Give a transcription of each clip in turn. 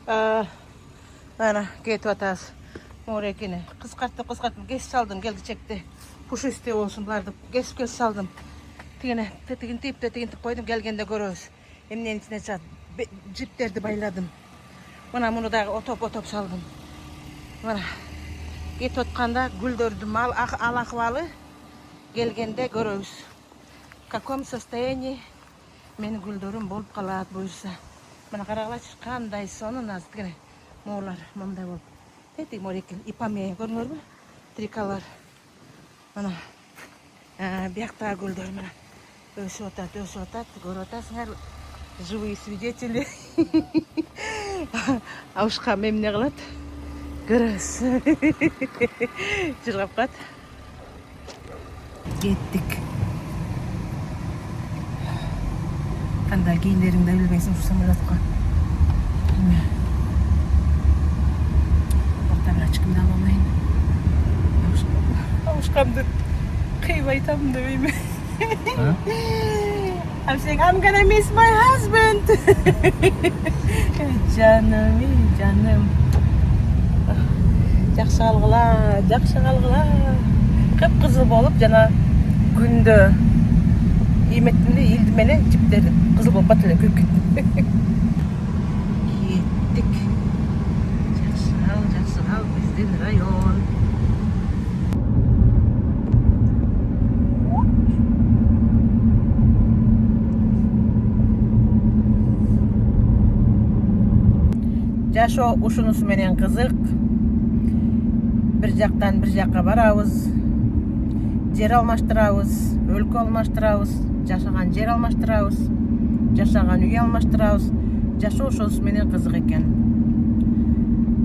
Ana ketip atası. Morekine. Kıskarttım. Geç saldım geldi çekti. Puşisti olsun bulardı. Geç saldım. Tigine tip koydum gelgende görürüz. Emniyenin içine çat. Ciplerdi bayladım. Buna bunu da otop saldım. Bana git otkanda güldürdüm al ahvalı gelgende görürüz. В каком состоянии men güldürüm bolup kalat buyursa. Bana karagılaç kanday sonu naz tigine. Moğlar mımday bolup. Tetik morekin ipameye görünür mü? Trikalar. Bana biyakta güldürüm. Ösü otat, görü otasınlar. Живые свидетели. Аушқа мемне қылады. Көріс. Жырғап қат. Кеттік. Қандай кейіндеріңді білмейсің ұшсам өлатқа. Бақта бір ачқымды аламайын. Аушқамды қиып айтамын демейме. I'm saying, I'm gonna miss my husband. Canım. Жақсы қалғыла. Қып-қызыл болып, жана күнді еметтімде елді мене жіптерді. Қызыл болып батылы көккен. Еттік. Жақсы қал, бізден район. Жашоо ушунусу менен кызык. Бир жактан бир жакка барабыз. Жер алмаштырабыз, өлкө алмаштырабыз, жашаган жер алмаштырабыз, жашаган үй алмаштырабыз. Жашоо ошонусу менен кызык экен.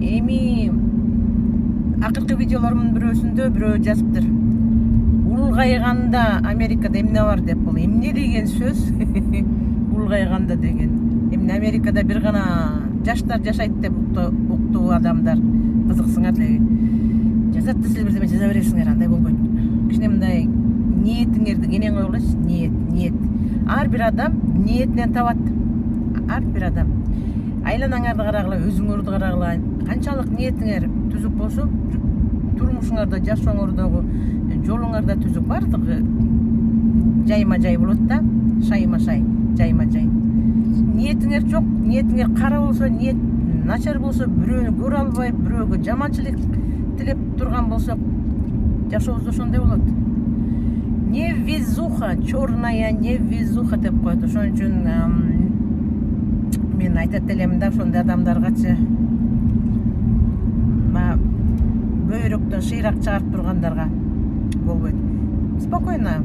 Эми акыркы видеолорумдун бирөөсүндө бирөө жазыптыр. Улгайганда Америкада эмне бар деп, бул эмне деген сөз? Улгайганда деген. Эмне Америкада бир гана жаштар жашайт деп уктуу адамдар кызыксыңар эле. Жазат силер бирдеме жаза бересиңер, андай болбойт. Кичине мындай ниетиңерди кенен койгулачы, ниет. Ар бир адам ниетинен табат. Ар бир адам. Айланаңарды карагыла, өзүңөрдү карагыла. Канчалык ниетиңер түзүк болсо, турмушуңарда, жашооңордогу жолуңарда түзүк бардыгы жайма-жай болот да, шайма-шай, жайма-жай. Ниетиңер жок, ниетиңер кара болсо, ниет начар болсо, бирөөнү көрө албай, бирөөгө жаманчылык тилеп турган болсок, жашообуз ошондой болот. Невезуха, черная невезуха деп коет. Ошон үчүн мен айтат элем да ошондой адамдаргачы, бөйрөктөн шыйрак чыгарып тургандарга болбойт. Спокойно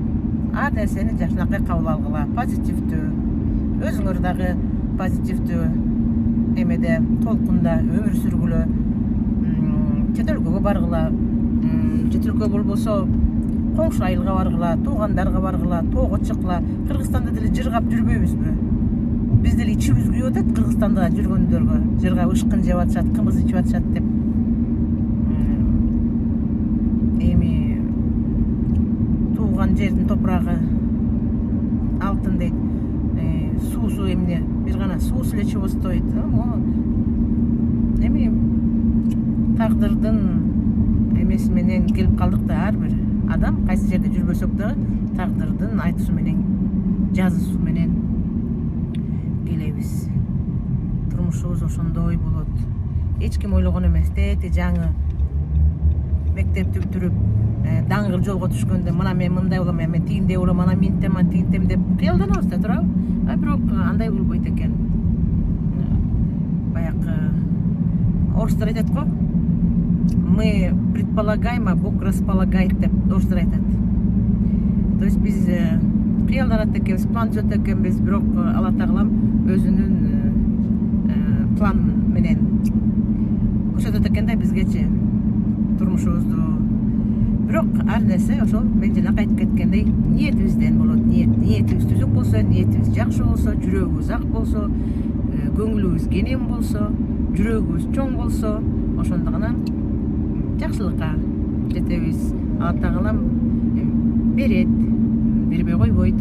ар нерсени жакшынакай кабыл алгыла, позитивдүү. Өзүңөр дагы позитивдүү эмеде, толкунда өмүр сүргүлө, чет өлкөгө баргыла, чет өлкө болбосо коңшу айылга баргыла, туугандарга баргыла, тоого чыккыла. Кыргызстанда деле жыргап жүрбөйбүзбү? Биз деле ичибиз күйүп атат Кыргызстанда жүргөндөргө. Жырга ышкын жеп атышат, кымыз ичип атышат деп. Эми тууган жердин топурагы алтын дейт. Суусу эмне, бир гана суусу эле чыгып стоит. Эми тагдырдын эмеси менен келип калдык да, ар бир адам кайсы жерде жүрбөсөк дагы тагдырдын айтуусу менен, жазуусу менен келебиз. Турмушубуз ошондой болот. Эч ким ойлогон эмес. Тети жаңы мектепти бүтүрүп, даңгыр жолго түшкөндө мына мен мындай болом, мен тигиндей болом, ана тигинтем деп кыялданабыз да турабы. Бирок андай болбойт экен. Баягы орустар айтат го, мы предполагаем, а Бог располагает деп орустар айтат. То есть биз кыялданат экенбиз, план түзөт экенбиз, бирок Алла Тағалам өзүнүн план менен көрсөтөт экен да бизгечи турмушубузду. Бирок ар нерсе ошол мен жана айтып кеткендей ниетибизден болот. Ниетибиз түзүк болсо, ниетибиз жакшы болсо, жүрөгүбүз ак болсо, көңүлүбүз кенен болсо, жүрөгүбүз чоң болсо, ошондо гана жакшылыкка жетебиз. Алла Тағалам берет, бербей койбойт.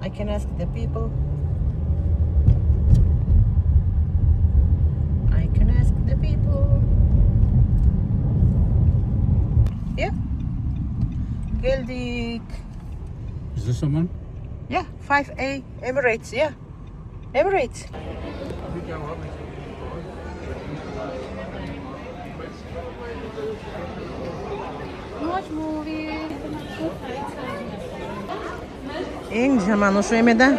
I can ask the people someone? Yeah, 5A Emirates, yeah. Emirates. Watch movie. Eң жаман ошо эмеде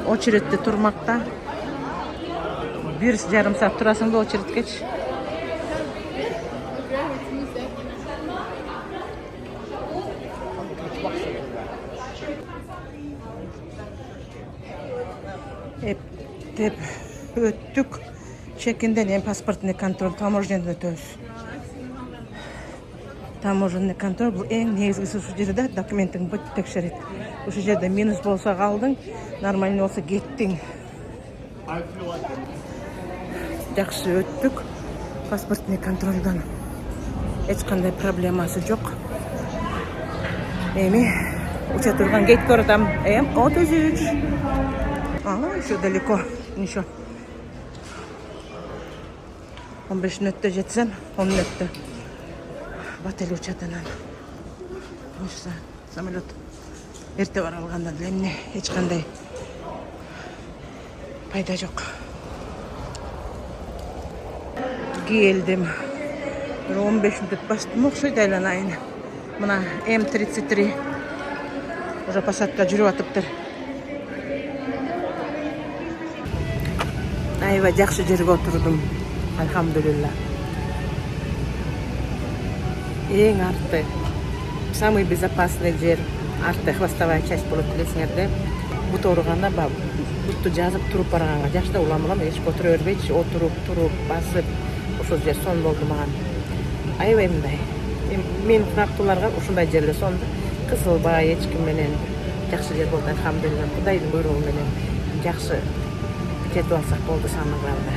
очередте турмакта. 1,5 саат турасың да очередкечи. Эптеп өттүк. Чекинден эми паспортный контроль, таможенный өтөбүз. Таможенный контроль бул эң негизгиси ушул жерде документиң бүт текшерет. Ушул жерде минус болсо калдың, нормально болсо кеттиң. Жакшы өттүк. Паспортный контролдон эч кандай проблемасы жок. Эми уча турган гейт көрөтам. М33. Еще далеко. Еще. 15 минутта жетсем, 10 минутта. В отель учатанан. Ошо самолет эрте бара алгандан эмне эч кандай пайда жок. Келдим. 15 минут бастым окшойт айланайын. Мына М33 уже посадка жүрүп атыптыр. Айва жакшы жерге отурдум. Алхамдулилла. Эң арты. Самый безопасный жер. Арты хвостовая часть болот билесиңерде. Бут ооруганда бутту жазып туруп барганга жашта улам эч отура бербейчи, туруп басып ошол жер сон болду мага. Аябай мындай. Мен фрактуларга ушундай жерде сонду. Кысылбай эч ким менен жакшы жер болду. Алхамдулилла. Кудайдын буйругу менен жакшы кетип алсак болду самыганда.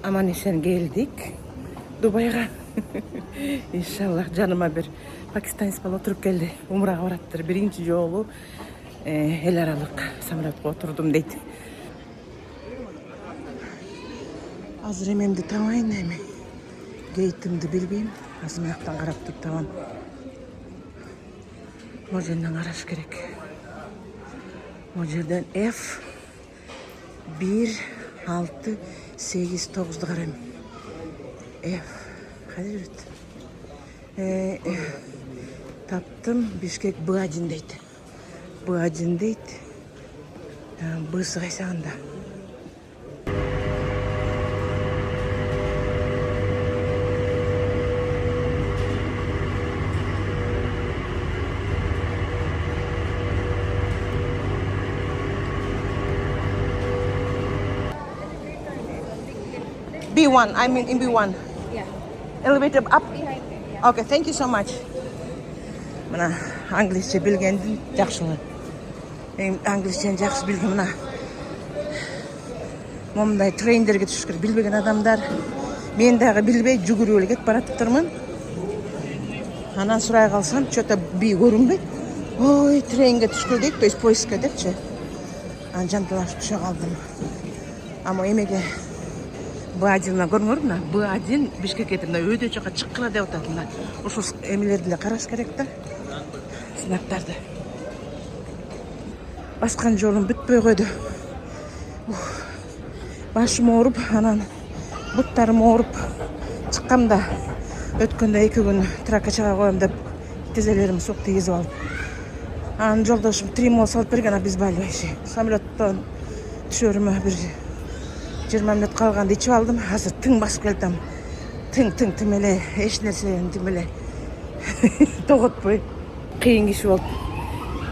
Аман есен келдик Дубайга. Иншаллах жаныма бир пакистанец бала отуруп келди. Умрага бараттыр. Биринчи жолу эл аралык самолетко отурдум дейт. Азыр эмемди табайын эми. Гейтимди билбейм. Азыр маяктан карап туруп табам. Могу жерден караш керек. Могу жерден F 1-6-8-9 карайм. F кайда жүрөт? Таптым, Бишкек B1 дейт. B1 дейт. Б'сы кайсы анда? B1, I mean in B1. Yeah. Elevator up. Behind it, yeah. Okay, thank you so much. Мына англисче билгенди жакшылы. Англисчени жакшы билген мына. Момундай трендерге түшүш керек. Билбеген адамдар. Мен дагы билбей жүгүрүп эле кетип баратыптырмын. Анан сурай калсам, чөтө би көрүнбөйт. Ой, тренге түшкө дейт, то есть поездке депчи. Анан жанталашып түшө калдым. Ама эмеге B1 көрмөрүм да. B1 Бишкекке мына өйдө жака чыккыла деп атат мына. Ушул эмелерди эле караш керек да. Знактарды. Баскан жолум бүтпөй койду. Башым ооруп, анан буттарым ооруп чыккам да. Өткөндө 2 күн тракачага коем деп тизелерим сук тийгизип алып. Анан жолдошум тримол салып берген, а биз байлайшы. Самолеттон түшөрүмө бир 20 минут калганда ичип алдым. Азыр тың басып келдим. Тың эле эч нерсени тим эле тоготпой. Кыйын киши болуп.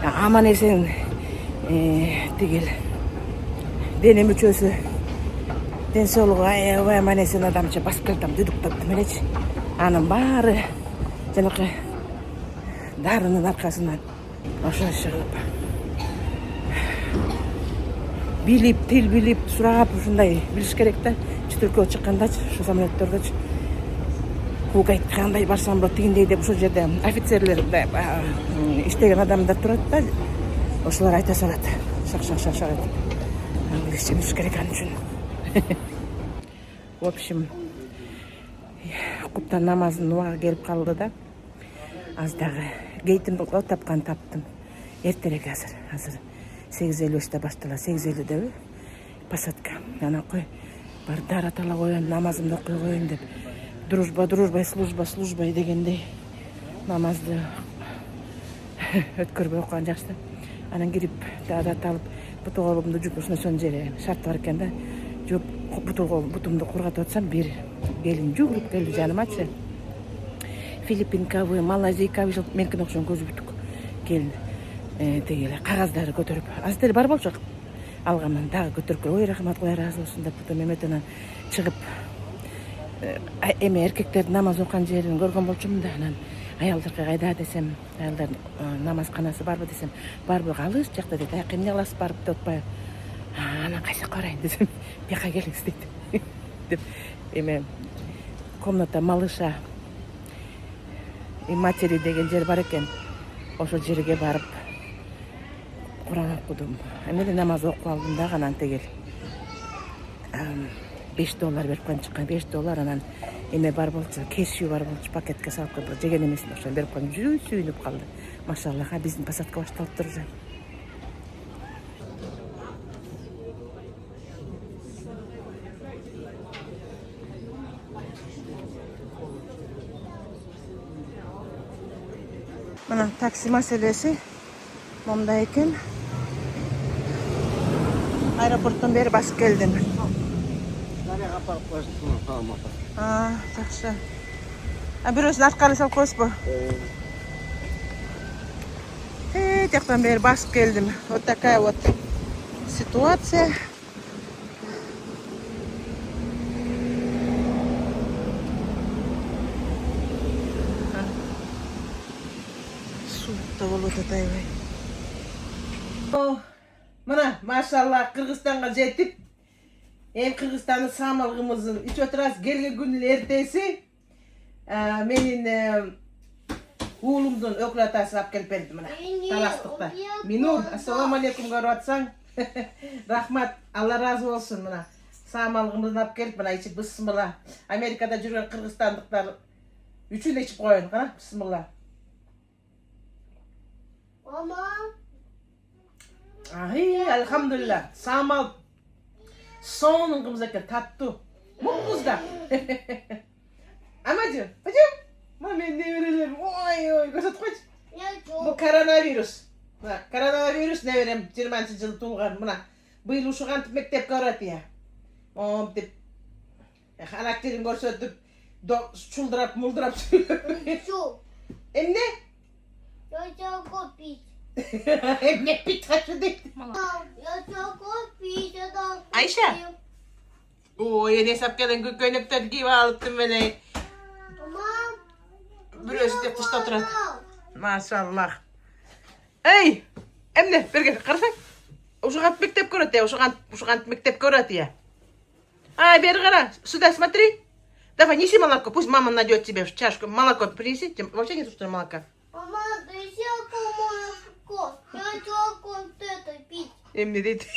Аман эсен тигил дене мүчөсү ден соолугу аябай аман эсен адамча басып келдим, дудуктаттым элечи. Анын баары жанакы дарынын аркасынан ошо чыгып билип, тил билип, сурап ушундай билиш керек да. Чүтүркө чыккандачы, ушу самолеттердечи. Кук айткандай барсам болот тигиндей деп ушул жерде офицерлер иштеген адамдар турат да. Ошолор айта салат. Шак этип. Англисче билиш керек ан үчүн. В общем, куптан намазын убагы келип калды да. Аз дагы Geytim tapkan taptım. Erterek hazır. 8:53'te başladı. 8:50'de mi? Pasatka. Ana koy. Бар даратала коюн, намазымды окуй коюн деп. Дружба, служба дегендей намазды өткөрбөй окуган жакшы. Анан кирип, дарат алып, буту колумду жууп ушуну сон жере шарт бар экен да. Жууп бутумду кургатып атсам, бир келин жүгүрүп келди жанымачы. Филиппинкабы, Малайзиякабы меникине окшогон көзү бүтүк келин. Тегеле кагаздары көтөрүп, азыр бар болчу. Алганмын дагы көтөрүп, ой рахмат, кудай ыраазы болсун деп бутум эметенен чыгып эме эркектердин намаз окуган жерин көргөн болчумун да. Анан аялдарга кайда десем, аялдардын намазканасы барбы десем, барбы, алыс жакта дейт. Эмне кыласыз барып деп атпайбы? Анан кайсы жака барайын десем, бияка келиңиз дейт. Деп эме комната малыша и матери деген жер бар экен. Ошол жерге барып Кур'ан окудум. Эмне намаз окуп алдым да, анан тегел $5 берип коюп чыккан. $5 анан эме бар болчу, кешүү бар болчу, пакетке салып коюп, жеген эмесин ошо берип коюп, сүйүнүп калды. Машаллах, биздин посадка башталып турду. Мына такси маселеси момда экен. Аэропорттон бери басып келдим. Жакшы. Бирөөсүн арткары салып коесузбу? Тияктан бери басып келдим. Вот такая вот ситуация. Суукта болот атайбай. Мына, машалла, Кыргызстанга жетип, Кыргызстандын самалгымызын ичип отурасыз. Келген күнүн эртеси менин уулумдун өкүл атасы алып келип берди мына. Таластыкта. Минур, ассаламу алейкум көрүп атсаң. Рахмат, Алла ыраазы болсун мына. Самалгымызын алып келип мына ичип бысмыла. Америкада жүргөн кыргызстандыктар үчүн ичип коюн, кара, бысмыла. Мама. Elhamdülillah. Samal sonun kımız eкен, tattı. Mutluz da. Amacım, bacım. Ben ne verelim? Oy, görsat koç. Bu koronavirüs. Koronavirüs ne verem? 20. yıl tuğan buna. Bu yıl uşuğan mektep görüp ya. O dip. Karakterin görsötüp çuldırap muldırap söylüyor. Emne? Я купить. Emne bir taşı değil. Я купить. Ayşe. Oy, ne sapkadan köynekler gibi alıttım böyle. Birisi de dışta oturan. Maşallah. Ey! Emne, berge, qarasang. Ушуган мектеп көрөт я, ушуган мектеп көрөт я. Ай, бери кара, сюда смотри. Давай, неси молоко, пусть мама найдет тебе в чашку. Молоко принеси, вообще не что ли молока? Мама, дай молоко. Я хочу вот это пить. Эмне дейт.